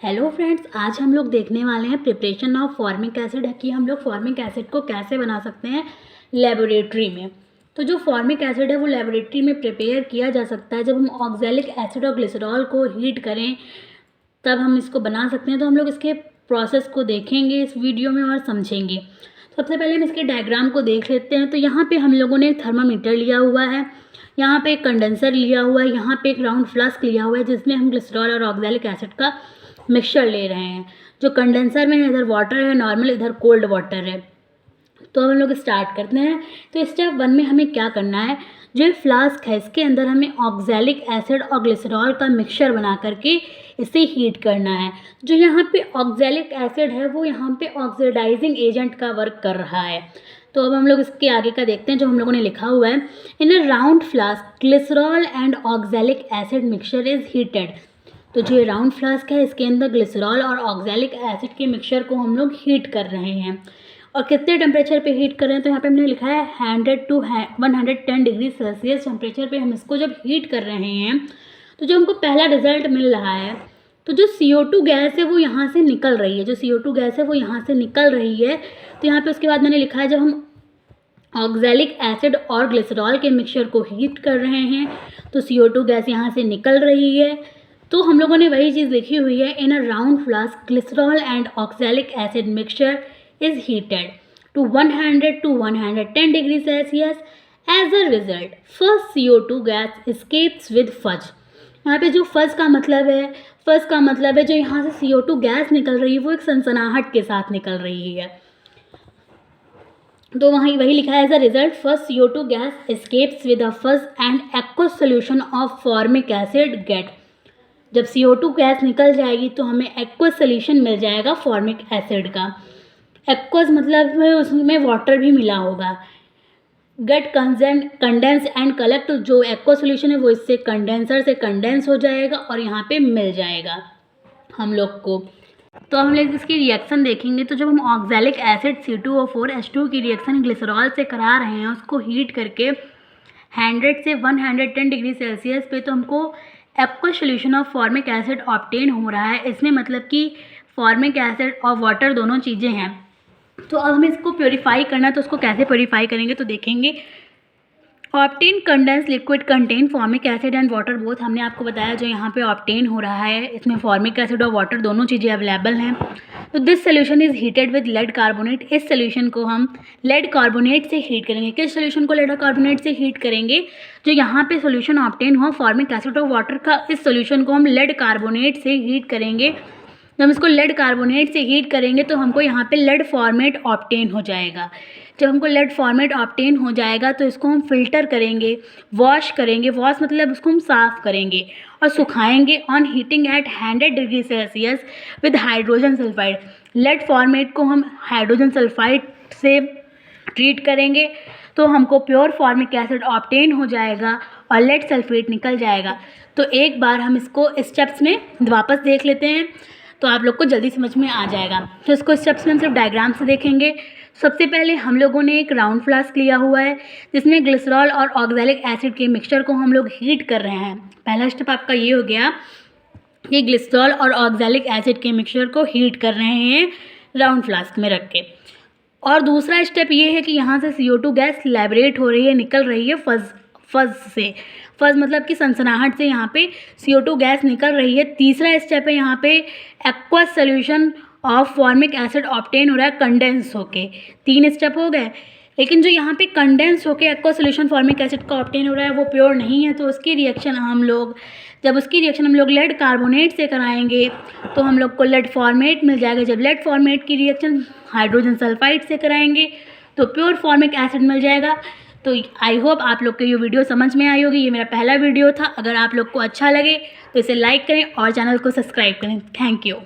Hello friends, आज हम लोग देखने वाले हैं प्रिपरेशन ऑफ फॉर्मिक एसिड कि हम लोग फॉर्मिक एसिड को कैसे बना सकते हैं लेबोरेटरी में। तो जो फॉर्मिक एसिड है वो लेबोरेटरी में प्रिपेयर किया जा सकता है जब हम ऑक्जेलिक एसिड और ग्लिसरॉल को हीट करें, तब हम इसको बना सकते हैं। तो हम लोग इसके प्रोसेस को देखेंगे इस वीडियो में और समझेंगे। सबसे पहले हम इसके डायग्राम को देख लेते हैं। तो यहाँ पे हम लोगों ने एक थर्मामीटर लिया हुआ है, यहाँ पे एक कंडेंसर लिया हुआ है, यहाँ पे एक राउंड फ्लास्क लिया हुआ है जिसमें हम ग्लिसरॉल और ऑक्जेलिक एसिड का मिक्सचर ले रहे हैं। जो कंडेंसर में इधर वाटर है नॉर्मल, इधर कोल्ड वाटर है। तो हम लोग स्टार्ट करते हैं। तो स्टेप 1 में हमें क्या करना है, जो फ्लास्क है इसके अंदर हमें ऑक्जेलिक एसिड और ग्लिसरॉल का मिक्सचर बना करके इसे हीट करना है। जो यहाँ पे ऑक्जेलिक एसिड है वो यहाँ पे ऑक्सीडाइजिंग एजेंट का वर्क कर रहा है। तो अब हम लोग इसके आगे का देखते हैं जो हम लोगों ने लिखा हुआ है। In a round flask glycerol and oxalic acid mixture is heated. तो जो ये राउंड फ्लास्क है इसके अंदर ग्लिसरॉल और ऑक्जेलिक एसिड के मिक्सचर को हम लोग हीट कर रहे हैं। और कितने टेम्परेचर पे हीट कर रहे हैं, तो यहाँ पे हमने लिखा है 100 to 110 डिग्री सेल्सियस टेम्परेचर पे हम इसको जब हीट कर रहे हैं तो जो हमको पहला रिजल्ट मिल रहा है, तो जो CO2 गैस है वो यहाँ से निकल रही है। जो CO2 गैस है वो यहाँ से निकल रही है। तो यहाँ पे उसके बाद मैंने लिखा है जब हम ऑक्जेलिक एसिड और ग्लिसरॉल के मिक्सचर को हीट कर रहे हैं तो CO2 गैस यहाँ से निकल रही है। तो हम लोगों ने वही चीज़ लिखी हुई है, in a round flask glycerol and oxalic acid mixture is heated to 100 to 110 degree Celsius. As a result, first CO2 gas escapes with fuzz. यहाँ पे जो फज़ का मतलब है जो यहाँ से CO2 गैस निकल रही है वो एक सनसनाहट के साथ निकल रही है। तो वहीं वही लिखा है, as a result first CO2 gas escapes with a fuzz and aqueous solution of formic acid get. जब CO2 गैस निकल जाएगी तो हमें एक्वस सोल्यूशन मिल जाएगा फॉर्मिक एसिड का। एक्वस मतलब उसमें वाटर भी मिला होगा। गेट कंडेंस एंड कलेक्ट, जो एक्वस सोल्यूशन है वो इससे कंडेंसर से कंडेंस हो जाएगा और यहाँ पे मिल जाएगा हम लोग को। तो हम लोग इसकी रिएक्शन देखेंगे। तो जब हम ऑक्जेलिक एसिड C2O4H2 की रिएक्शन ग्लिसरॉल से करा रहे हैं उसको हीट करके 100 से 110 डिग्री सेल्सियस पे, तो हमको aqueous solution of formic acid obtain हो रहा है। इसमें मतलब कि फॉर्मिक एसिड और वाटर दोनों चीज़ें हैं। तो अब हमें इसको प्योरीफाई करना है, तो उसको कैसे प्योरीफाई करेंगे तो देखेंगे। Obtain condense liquid contain formic acid and water both, हमने आपको बताया जो यहाँ पे ऑब्टेन हो रहा है इसमें फॉर्मिक एसिड और वाटर दोनों चीज़ें अवेलेबल हैं। तो this solution is heated with lead carbonate. इस सोल्यूशन को हम लेड कार्बोनेट से हीट करेंगे। किस सोल्यूशन को लेड कार्बोनेट से हीट करेंगे, जो यहाँ पे सोल्यूशन ऑब्टेन हुआ फॉर्मिक एसिड और वाटर का, इस सोल्यूशन को हम लेड कार्बोनेट से हीट करेंगे। जब हम इसको लेड कार्बोनेट से हीट करेंगे तो हमको यहाँ पे लेड फॉर्मेट ऑब्टेन हो जाएगा। जब हमको लेड फॉर्मेट ऑब्टेन हो जाएगा तो इसको हम फिल्टर करेंगे, वॉश करेंगे। वॉश मतलब उसको हम साफ़ करेंगे और सुखाएंगे on heating at 100 degree Celsius with hydrogen sulphide. Lead formate को हम हाइड्रोजन सल्फाइड से ट्रीट करेंगे तो हमको प्योर फॉर्मिक एसिड ऑब्टेन हो जाएगा और लेड सल्फेट निकल जाएगा। तो एक बार हम इसको स्टेप्स में वापस देख लेते हैं तो आप लोग को जल्दी समझ में आ जाएगा। तो इसको स्टेप्स में हम सिर्फ डायग्राम से देखेंगे। सबसे पहले हम लोगों ने एक राउंड फ्लास्क लिया हुआ है जिसमें ग्लिसरॉल और ऑक्जेलिक एसिड के मिक्सचर को हम लोग हीट कर रहे हैं। पहला स्टेप आपका ये हो गया कि ग्लिसरॉल और ऑक्जेलिक एसिड के मिक्सचर को हीट कर रहे हैं राउंड फ्लास्क में रख के। और दूसरा स्टेप ये है कि यहाँ से CO2 गैस लैबरेट हो रही है, निकल रही है फज़ से। फज़ मतलब कि सनसनाहट से यहाँ पे CO2 गैस निकल रही है। तीसरा स्टेप है यहाँ पे aqueous solution of formic acid obtain हो रहा है कंडेंस होके। 3 स्टेप हो गए, लेकिन जो यहाँ पे कंडेंस होके एक्वस सोल्यूशन फॉर्मिक एसिड का ऑब्टेन हो रहा है वो प्योर नहीं है। तो उसकी रिएक्शन हम लोग लेड कार्बोनेट से कराएंगे तो हम लोग को लेड फॉर्मेट मिल जाएगा। जब लेड फॉर्मेट की रिएक्शन हाइड्रोजन सल्फाइड से कराएंगे तो प्योर फॉर्मिक एसिड मिल जाएगा। तो आई होप आप लोग को ये वीडियो समझ में आई होगी। ये मेरा पहला वीडियो था। अगर आप लोग को अच्छा लगे तो इसे लाइक करें और चैनल को सब्सक्राइब करें। Thank you.